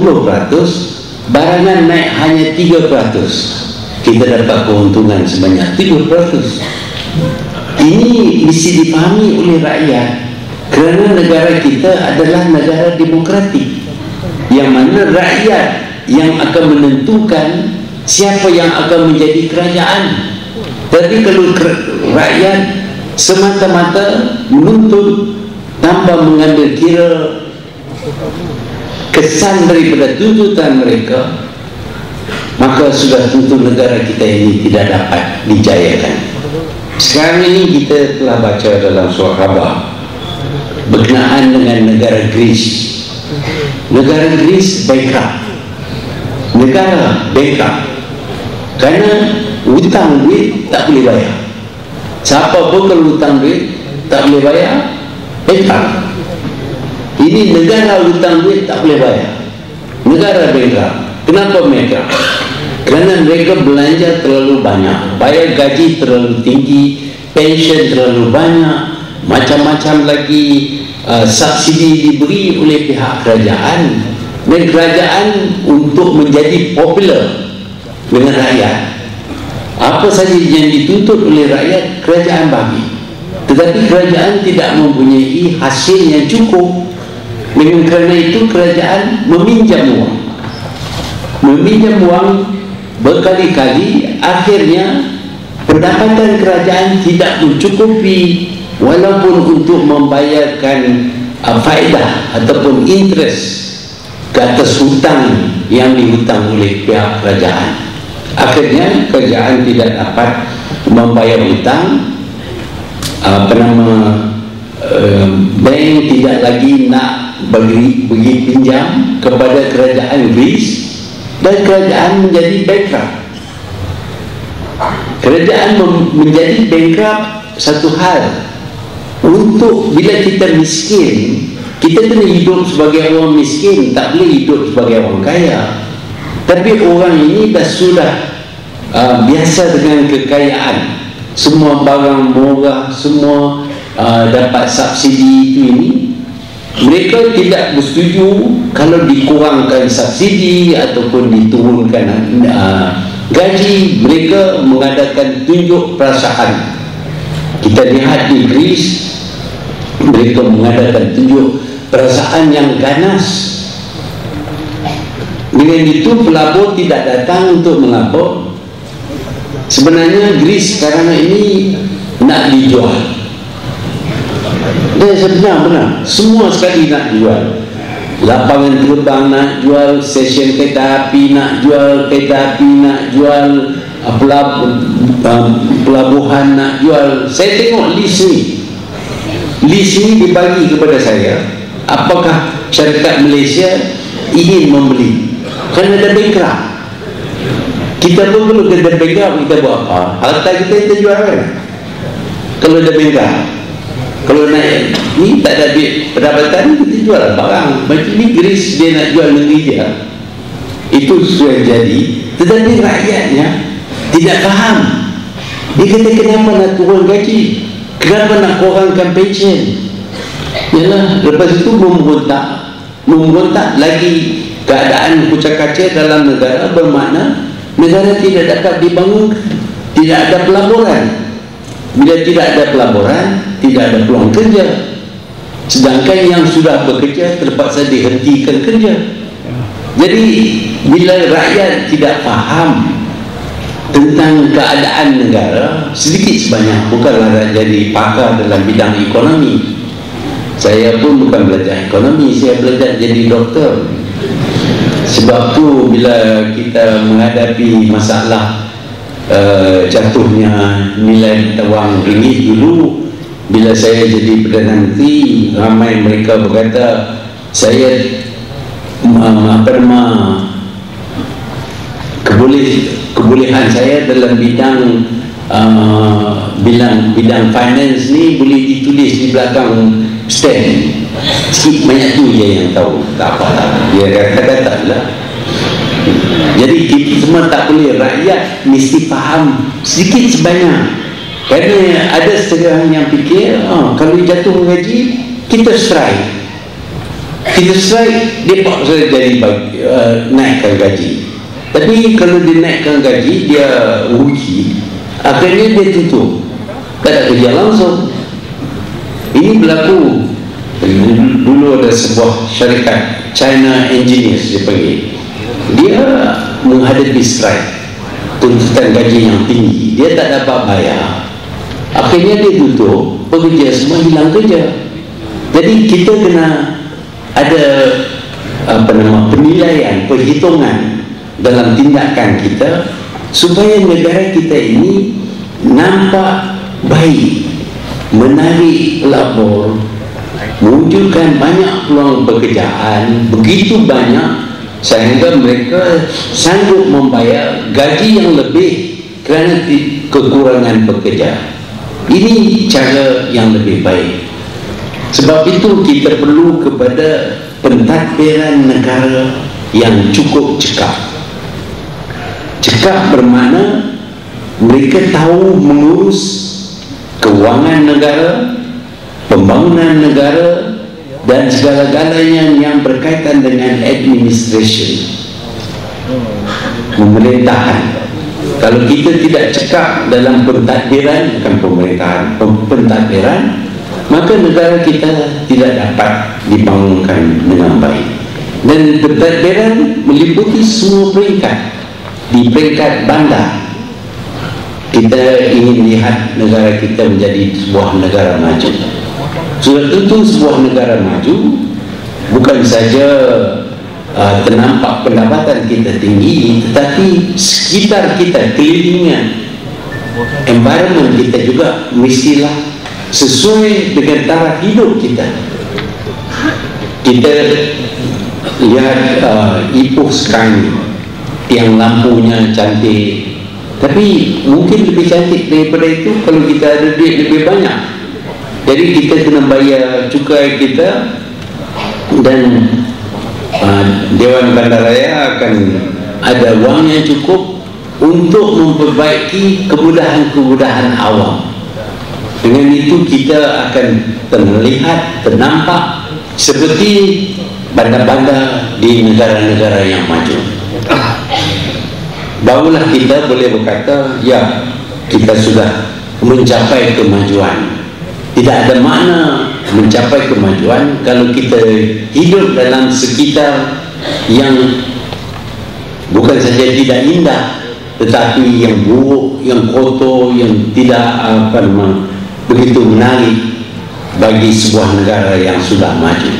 barangan naik hanya 3%, kita dapat keuntungan sebanyak 3%. Ini mesti dipahami oleh rakyat, kerana negara kita adalah negara demokratik, yang mana rakyat yang akan menentukan siapa yang akan menjadi kerajaan. Tapi kalau rakyat semata-mata menuntut tanpa mengambil kira kesan daripada tuntutan mereka, maka sudah tentu negara kita ini tidak dapat dijayakan. Sekarang ini kita telah baca dalam surat khabar berkenaan dengan negara Greece. Negara Greece bankrupt. Negara bankrupt kerana hutang duit tak boleh bayar. Siapa pun kalau hutang duit tak boleh bayar, bankrupt. Ini negara hutang duit tak boleh bayar, negara bankrupt. Kenapa bankrupt? Kerana mereka belanja terlalu banyak, bayar gaji terlalu tinggi, pension terlalu banyak, macam-macam lagi subsidi diberi oleh pihak kerajaan. Dan kerajaan untuk menjadi popular dengan rakyat, apa saja yang dituntut oleh rakyat, kerajaan bagi. Tetapi kerajaan tidak mempunyai hasil yang cukup. Dengan kerana itu kerajaan meminjam uang berkali-kali. Akhirnya pendapatan kerajaan tidak mencukupi walaupun untuk membayarkan faedah ataupun interest ke atas hutang yang dihutang oleh pihak kerajaan. Akhirnya kerajaan tidak dapat membayar hutang, bank tidak lagi nak bagi pinjam kepada kerajaan Greece, dan kerajaan menjadi bankrupt. Kerajaan menjadi bankrupt satu hal, Untuk bila kita miskin, kita kena hidup sebagai orang miskin, tak boleh hidup sebagai orang kaya. Tapi orang ini sudah biasa dengan kekayaan, semua barang murah, semua dapat subsidi itu ini. Mereka tidak bersetuju kalau dikurangkan subsidi ataupun diturunkan gaji. Mereka mengadakan tunjuk perasaan. Kita lihat di Greece, mereka mengadakan tunjuk perasaan yang ganas. Dengan itu pelabur tidak datang untuk melabur. Sebenarnya Greece sekarang ini nak dijual. Dan sebenarnya semua sekali nak jual. Lapangan terbang nak jual, stesen kereta api nak jual, kereta api nak jual, pelabuhan nak jual. Saya tengok list ni dibagi kepada saya. Apakah syarikat Malaysia ingin membeli? Kerana ada bankrupt. Kita pun perlu kena bankrupt, kita buat apa? Harta kita jual kan? Kalau ada bankrupt, kalau naik ni tak ada duit pendapatan, kita jual barang. Macam ni Greece dia nak jual negeri dia, itu sudah jadi. Tetapi rakyatnya tidak faham. Dia kata kenapa nak turun gaji, kenapa nak kurangkan pension. Yalah, lepas itu memberontak lagi. Keadaan kucak-kacir dalam negara bermakna negara tidak dapat dibangun, tidak ada pelaburan. Bila tidak ada pelaburan, tidak ada peluang kerja. Sedangkan yang sudah bekerja terpaksa dihentikan kerja. Jadi bila rakyat tidak faham tentang keadaan negara, sedikit sebanyak, bukanlah jadi pakar dalam bidang ekonomi. Saya pun bukan belajar ekonomi, saya belajar jadi doktor. Sebab tu bila kita menghadapi masalah jatuhnya nilai wang ringgit dulu, bila saya jadi Perdana Menteri, ramai mereka berkata saya kebolehan saya dalam bidang finance ni boleh ditulis di belakang stand. Sikit banyak tu je yang tahu, tak apa-apa, dia kata-kata lah. Jadi kita semua tak boleh, rakyat mesti faham sedikit sebanyak. Kerana ada setengah yang fikir kalau jatuh gaji kita strike, dia paksa jadi naikkan gaji. Tapi kalau dia naikkan gaji, dia rugi, akhirnya dia tutup, tak ada kerja langsung. Ini berlaku. Dulu ada sebuah syarikat China Engineers dia panggil, dia menghadapi strike, tuntutan gaji yang tinggi, dia tak dapat bayar, akhirnya dia tutup, pekerja semua hilang kerja. Jadi kita kena ada penilaian, perhitungan dalam tindakan kita supaya negara kita ini nampak baik, menarik pelabur, mewujudkan banyak peluang pekerjaan, begitu banyak sehingga mereka sanggup membayar gaji yang lebih kerana kekurangan pekerja. Ini cara yang lebih baik. Sebab itu kita perlu kepada pentadbiran negara yang cukup cekap. Cekap bermakna mereka tahu mengurus kewangan negara, pembangunan negara dan segala-galanya yang berkaitan dengan administration, pemerintahan. Kalau kita tidak cekap dalam pentadbiran, bukan pemerintahan, pentadbiran, maka negara kita tidak dapat dibangunkan dengan baik. Dan pentadbiran meliputi semua peringkat. Di peringkat bandar, kita ingin lihat negara kita menjadi sebuah negara maju. Sudah tentu sebuah negara maju bukan saja ternampak pendapatan kita tinggi, tetapi sekitar kita, kelilingan, environment kita juga mestilah sesuai dengan taraf hidup kita. Kita lihat Ipoh sekarang, tiang lampunya cantik, tapi mungkin lebih cantik daripada itu kalau kita ada duit lebih banyak. Jadi kita kena bayar cukai kita, dan Dewan Bandaraya akan ada wang yang cukup untuk memperbaiki kemudahan-kemudahan awam. Dengan itu kita akan terlihat, ternampak seperti bandar-bandar di negara-negara yang maju. Barulah kita boleh berkata, ya, kita sudah mencapai kemajuan. Tidak ada makna mencapai kemajuan kalau kita hidup dalam sekitar yang bukan saja tidak indah, tetapi yang buruk, yang kotor, yang tidak begitu menarik bagi sebuah negara yang sudah maju.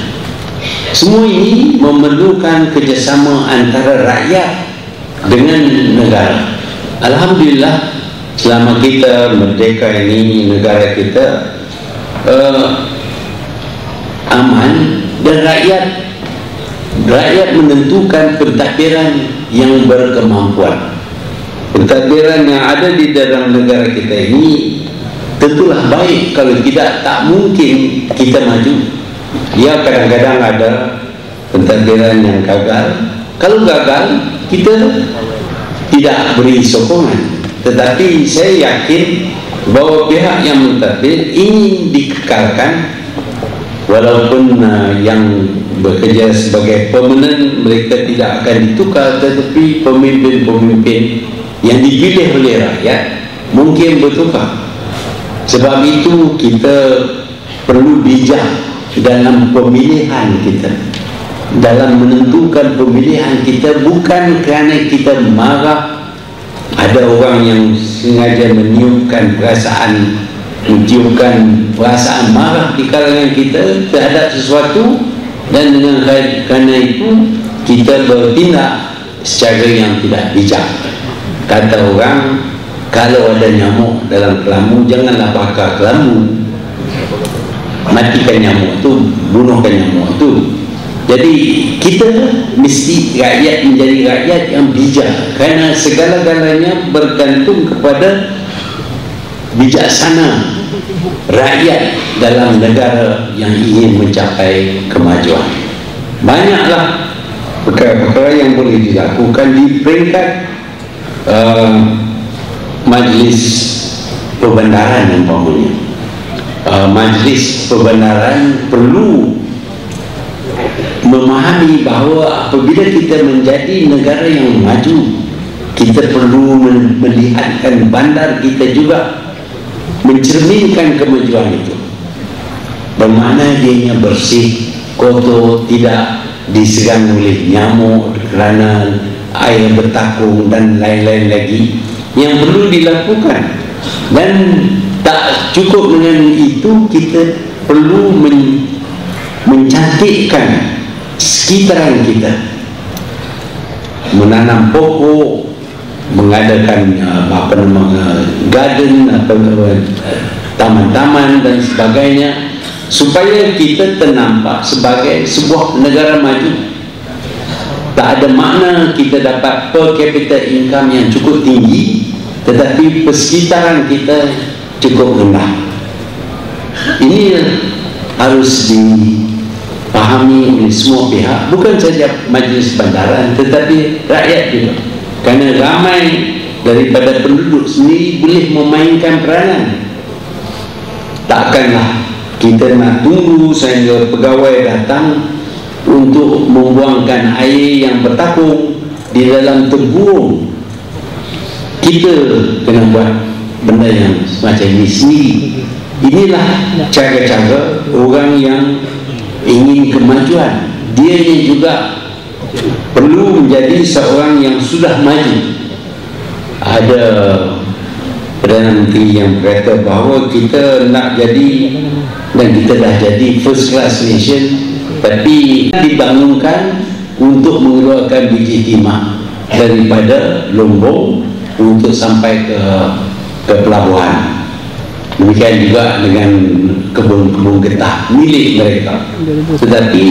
Semua ini memerlukan kerjasama antara rakyat dengan negara. Alhamdulillah, selama kita merdeka ini, negara kita aman, dan rakyat menentukan pentadbiran yang berkemampuan. Pentadbiran yang ada di dalam negara kita ini tentulah baik, kalau tidak tak mungkin kita maju. Ya, kadang-kadang ada pentadbiran yang gagal. Kalau gagal, kita tidak beri sokongan. Tetapi saya yakin bahawa pihak yang mentadbir ingin dikekalkan, walaupun yang bekerja sebagai permanent mereka tidak akan ditukar, tetapi pemimpin-pemimpin yang dipilih oleh rakyat mungkin bertukar. Sebab itu kita perlu bijak dalam pemilihan kita, dalam menentukan pemilihan kita, bukan kerana kita marah. Ada orang yang sengaja meniupkan perasaan marah di kalangan kita terhadap sesuatu, dan dengan kerana itu kita bertindak secara yang tidak bijak. Kata orang, kalau ada nyamuk dalam kelamu, janganlah bakar kelamu, matikan nyamuk tu, bunuhkan nyamuk tu. Jadi kita mesti rakyat menjadi rakyat yang bijak, kerana segala-galanya bergantung kepada bijaksana rakyat dalam negara yang ingin mencapai kemajuan. Banyaklah perkara-perkara yang boleh dilakukan di peringkat majlis perbandaran umpamanya. Majlis perbandaran perlu memahami bahawa apabila kita menjadi negara yang maju, kita perlu melihatkan bandar kita juga mencerminkan kemajuan itu. Bermakna dianya bersih, kotor, tidak diserang oleh nyamuk kerana air bertakung dan lain-lain lagi yang perlu dilakukan. Dan tak cukup dengan itu, kita perlu mencantikkan sekitaran kita, menanam pokok, mengadakan garden, taman-taman dan sebagainya, supaya kita ternampak sebagai sebuah negara maju. Tak ada makna kita dapat per capita income yang cukup tinggi tetapi persekitaran kita cukup rendah. Ini harus dipahami oleh semua pihak, bukan saja majlis bandaran tetapi rakyat juga, kerana ramai daripada penduduk sendiri boleh memainkan peranan. Takkanlah kita nak tunggu sehingga pegawai datang untuk membuangkan air yang bertakung di dalam temburung. Kita kena buat benda yang semacam ini sendiri. Inilah cara-cara orang yang ingin kemajuan. Dia juga perlu menjadi seorang yang sudah maju. Ada Perdana Menteri yang berkata bahawa kita nak jadi, dan kita dah jadi first class nation, tapi dibangunkan untuk mengeluarkan biji timah daripada Lombok untuk sampai ke pelabuhan. Demikian juga dengan kebun-kebun getah milik mereka. Tetapi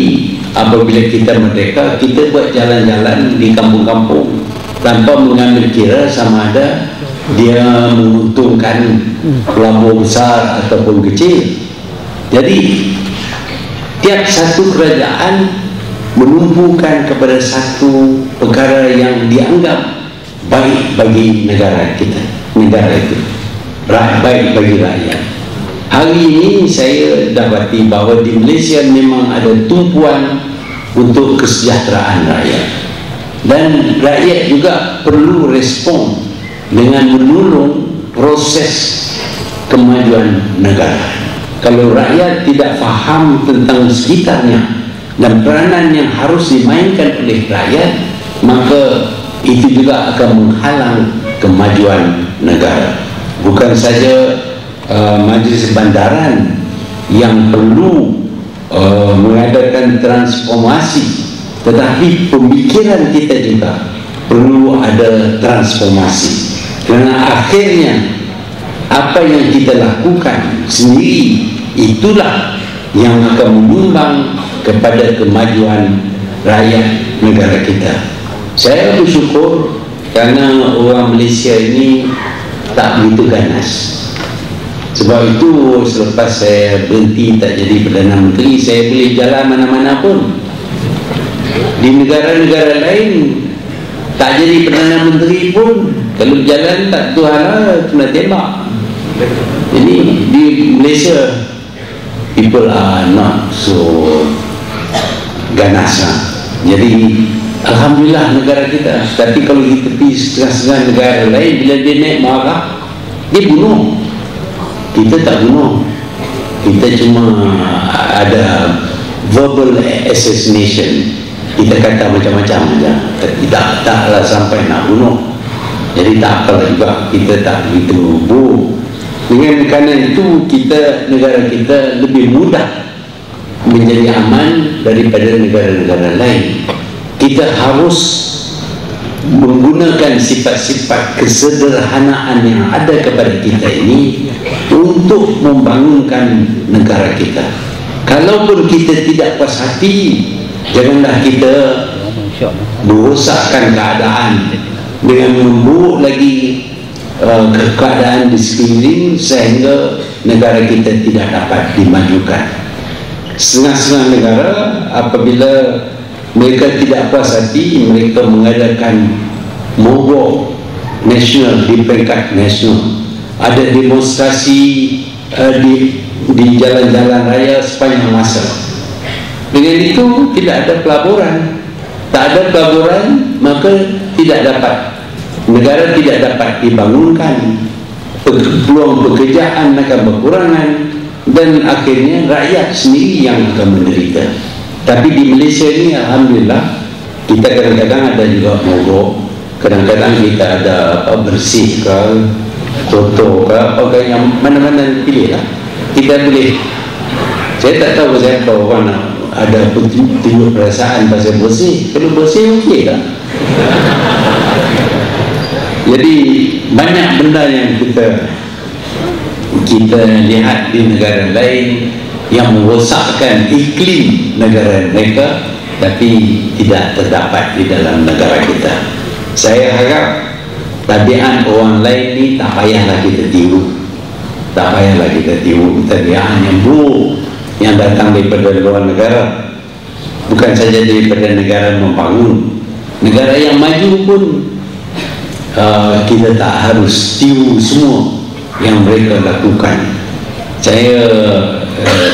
apabila kita merdeka, kita buat jalan-jalan di kampung-kampung tanpa mengambil kira sama ada dia menguntungkan pelabuhan besar ataupun kecil. Jadi tiap satu kerajaan menumpukan kepada satu perkara yang dianggap baik bagi negara kita, negara itu baik bagi rakyat. Hari ini saya dapati bahawa di Malaysia memang ada tumpuan untuk kesejahteraan rakyat, dan rakyat juga perlu respon dengan menolong proses kemajuan negara. Kalau rakyat tidak faham tentang sekitarnya dan peranan yang harus dimainkan oleh rakyat, maka itu juga akan menghalang kemajuan negara. Bukan saja majlis bandaran yang perlu mengadakan transformasi, tetapi pemikiran kita juga perlu ada transformasi, kerana akhirnya apa yang kita lakukan sendiri itulah yang akan menyumbang kepada kemajuan rakyat negara kita. Saya bersyukur kerana orang Malaysia ini tak begitu ganas. Sebab itu selepas saya berhenti tak jadi Perdana Menteri, saya boleh jalan mana-mana pun. Di negara-negara lain tak jadi Perdana Menteri pun, kalau jalan tak tuhan kena tembak. Jadi di Malaysia people are not so ganas. Jadi alhamdulillah negara kita. Tapi kalau kita pergi setengah-setengah negara lain, bila dia naik marah, dia bunuh. Kita tak bunuh, kita cuma ada verbal assassination. Kita kata macam-macam saja, taklah sampai nak bunuh. Jadi tak apalah juga, kita tak begitu buruk. Dengan kerana itu, kita, negara kita lebih mudah menjadi aman daripada negara-negara lain. Kita harus menggunakan sifat-sifat kesederhanaan yang ada kepada kita ini untuk membangunkan negara kita. Kalaupun kita tidak puas hati, janganlah kita merosakkan keadaan dengan memburuk lagi keadaan di sekeliling sehingga negara kita tidak dapat dimajukan. Setengah-setengah negara apabila mereka tidak puas hati, mereka mengadakan mogok nasional di peringkat nasional. Ada demonstrasi di jalan-jalan raya sepanjang masa. Dengan itu tidak ada pelaburan. Tak ada pelaburan, maka tidak dapat, negara tidak dapat dibangunkan, peluang pekerjaan akan berkurangan, dan akhirnya rakyat sendiri yang akan menderita. Tapi di Malaysia ini alhamdulillah, kita kadang-kadang ada juga mogok, kadang-kadang kita ada bersih ke, kotor ke, apa yang mana-mana pilih lah. Kita boleh, saya tak tahu siapa orang ada tunjuk perasaan pasal bersih. Kalau bersih okey tak? Jadi banyak benda yang kita lihat di negara lain yang merosakkan iklim negara mereka, tapi tidak terdapat di dalam negara kita. Saya harap tabiat orang lain ni tak payahlah kita tiru. Tak payahlah kita tiru tabiat yang buruk yang datang daripada luar negara. Bukan saja daripada negara membangun, negara yang maju pun kita tak harus tiru semua yang mereka lakukan. Saya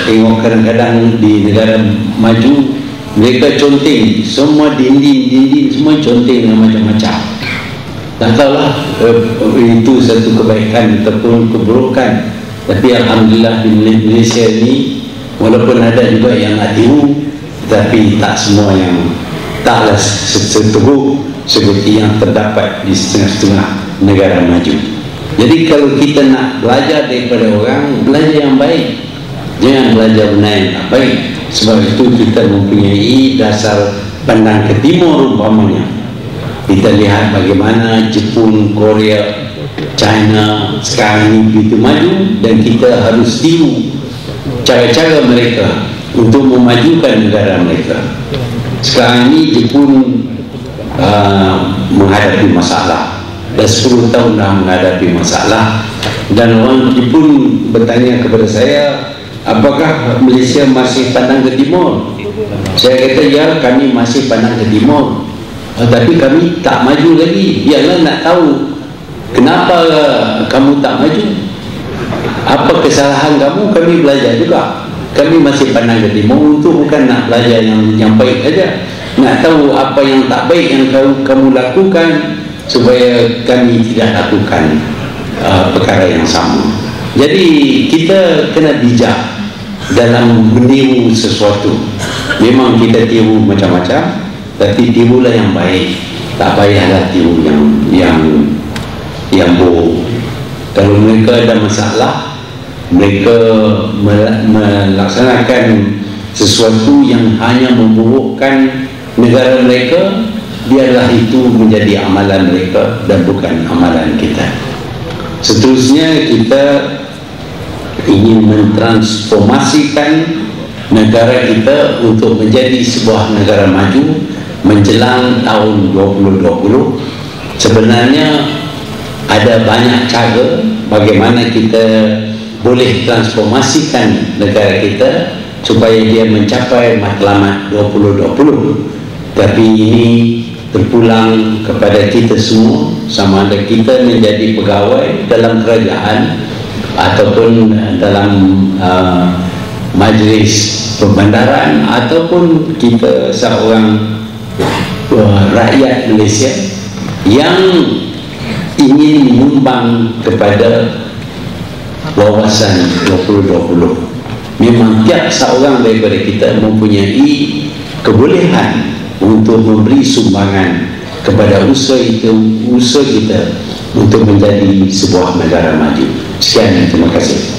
tengok kadang-kadang di negara maju, mereka conteng semua dinding semua conteng dengan macam-macam. Tak tahulah itu satu kebaikan ataupun keburukan. Tapi alhamdulillah di Malaysia ni, walaupun ada juga yang nak tiru, tapi tak semua yang taklah seteruk seperti yang terdapat di setengah-setengah negara maju. Jadi kalau kita nak belajar daripada orang, belajar yang baik, jangan belajar benda yang tak baik. Sebab itu kita mempunyai dasar pandang ke timur umpamanya. Kita lihat bagaimana Jepun, Korea, China sekarang ini begitu maju, dan kita harus tiru cara-cara mereka untuk memajukan negara mereka. Sekarang ini Jepun menghadapi masalah, dah 10 tahun dah menghadapi masalah, dan orang Jepun bertanya kepada saya, apakah Malaysia masih pandang ke timur? Saya kata ya, kami masih pandang ke timur, tapi kami tak maju lagi. Ialah nak tahu kenapa kamu tak maju, apa kesalahan kamu, kami belajar juga. Kami masih pandang ke timur untuk bukan nak belajar yang baik saja, nak tahu apa yang tak baik yang kamu lakukan supaya kami tidak lakukan perkara yang sama. Jadi kita kena bijak dalam meniru sesuatu. Memang kita tiru macam-macam, tapi tirulah yang baik, tak payahlah tiru yang buruk. Kalau mereka ada masalah, mereka melaksanakan sesuatu yang hanya memburukkan negara mereka, biarlah itu menjadi amalan mereka dan bukan amalan kita. Seterusnya, kita ingin mentransformasikan negara kita untuk menjadi sebuah negara maju menjelang tahun 2020. Sebenarnya ada banyak cara bagaimana kita boleh transformasikan negara kita supaya dia mencapai matlamat 2020. Tapi ini terpulang kepada kita semua, sama ada kita menjadi pegawai dalam kerajaan ataupun dalam majlis perbandaran, ataupun kita seorang rakyat Malaysia yang ingin menyumbang kepada wawasan 2020. Memang tiap seorang daripada kita mempunyai kebolehan untuk memberi sumbangan kepada usaha kita untuk menjadi sebuah negara maju. Sekian, terima kasih.